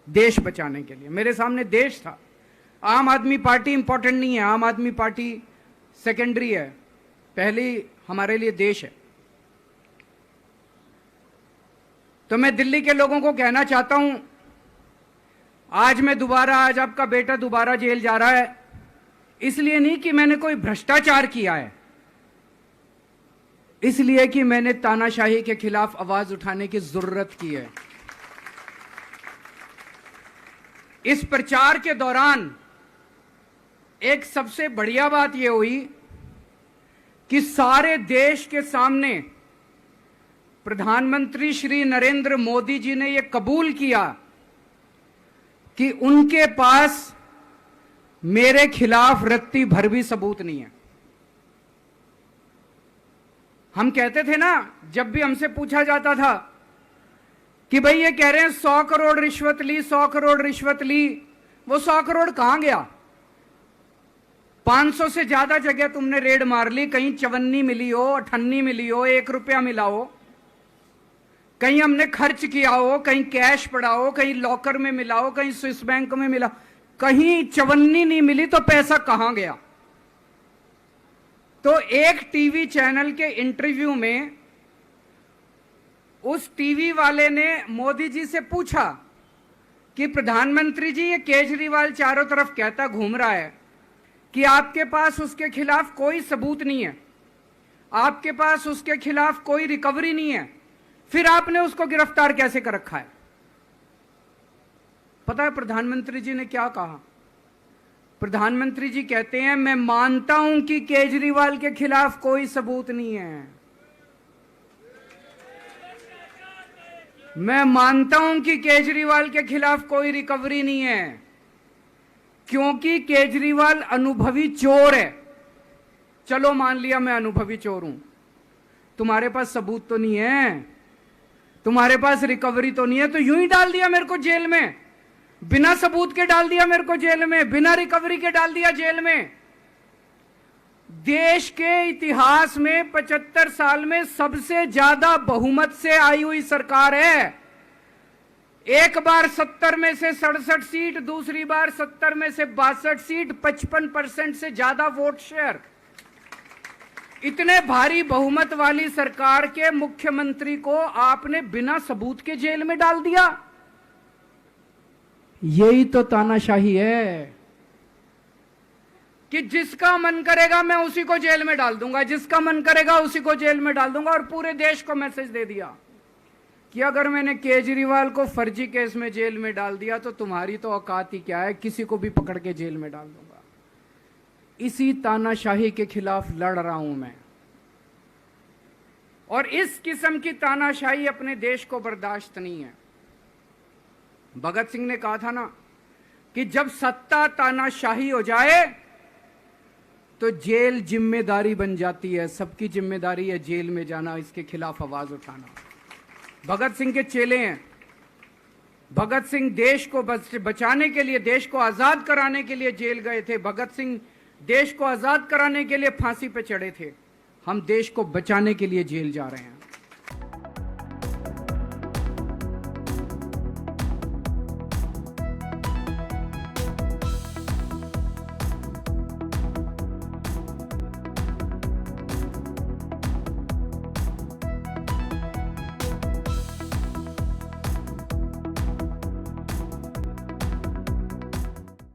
देश बचाने के लिए। मेरे सामने देश था। आम आदमी पार्टी इंपॉर्टेंट नहीं है, आम आदमी पार्टी सेकेंडरी है, पहली हमारे लिए देश है। तो मैं दिल्ली के लोगों को कहना चाहता हूं, आज आपका बेटा दोबारा जेल जा रहा है, इसलिए नहीं कि मैंने कोई भ्रष्टाचार किया है, इसलिए कि मैंने तानाशाही के खिलाफ आवाज उठाने की जरूरत की है। इस प्रचार के दौरान एक सबसे बढ़िया बात यह हुई कि सारे देश के सामने प्रधानमंत्री श्री नरेंद्र मोदी जी ने यह कबूल किया कि उनके पास मेरे खिलाफ रत्ती भर भी सबूत नहीं है। हम कहते थे ना, जब भी हमसे पूछा जाता था कि भाई ये कह रहे हैं 100 करोड़ रिश्वत ली, 100 करोड़ रिश्वत ली, वो 100 करोड़ कहां गया? 500 से ज्यादा जगह तुमने रेड मार ली, कहीं चवन्नी मिली हो, अठन्नी मिली हो, 1 रुपया मिला हो, कहीं हमने खर्च किया हो, कहीं कैश पड़ा हो, कहीं लॉकर में मिला हो, कहीं स्विस बैंक में मिला, कहीं चवन्नी नहीं मिली, तो पैसा कहां गया? तो एक टीवी चैनल के इंटरव्यू में उस टीवी वाले ने मोदी जी से पूछा कि प्रधानमंत्री जी, ये केजरीवाल चारों तरफ कहता घूम रहा है कि आपके पास उसके खिलाफ कोई सबूत नहीं है, आपके पास उसके खिलाफ कोई रिकवरी नहीं है, फिर आपने उसको गिरफ्तार कैसे कर रखा है? पता है प्रधानमंत्री जी ने क्या कहा? प्रधानमंत्री जी कहते हैं, मैं मानता हूं कि केजरीवाल के खिलाफ कोई सबूत नहीं है, मैं मानता हूं कि केजरीवाल के खिलाफ कोई रिकवरी नहीं है, क्योंकि केजरीवाल अनुभवी चोर है। चलो मान लिया मैं अनुभवी चोर हूं, तुम्हारे पास सबूत तो नहीं है, तुम्हारे पास रिकवरी तो नहीं है, तो यूं ही डाल दिया मेरे को जेल में, बिना सबूत के डाल दिया मेरे को जेल में, बिना रिकवरी के डाल दिया जेल में। देश के इतिहास में 75 साल में सबसे ज्यादा बहुमत से आई हुई सरकार है। एक बार 70 में से 67 सीट, दूसरी बार 70 में से 62 सीट, 55% से ज्यादा वोट शेयर। इतने भारी बहुमत वाली सरकार के मुख्यमंत्री को आपने बिना सबूत के जेल में डाल दिया। यही तो तानाशाही है कि जिसका मन करेगा मैं उसी को जेल में डाल दूंगा, जिसका मन करेगा उसी को जेल में डाल दूंगा। और पूरे देश को मैसेज दे दिया कि अगर मैंने केजरीवाल को फर्जी केस में जेल में डाल दिया तो तुम्हारी तो औकात ही क्या है, किसी को भी पकड़ के जेल में डाल दूंगा। इसी तानाशाही के खिलाफ लड़ रहा हूं मैं, और इस किस्म की तानाशाही अपने देश को बर्दाश्त नहीं है। भगत सिंह ने कहा था ना कि जब सत्ता तानाशाही हो जाए तो जेल जिम्मेदारी बन जाती है, सबकी जिम्मेदारी है जेल में जाना, इसके खिलाफ आवाज उठाना। भगत सिंह के चेले हैं। भगत सिंह देश को बचाने के लिए, देश को आजाद कराने के लिए जेल गए थे। भगत सिंह देश को आजाद कराने के लिए फांसी पे चढ़े थे। हम देश को बचाने के लिए जेल जा रहे हैं।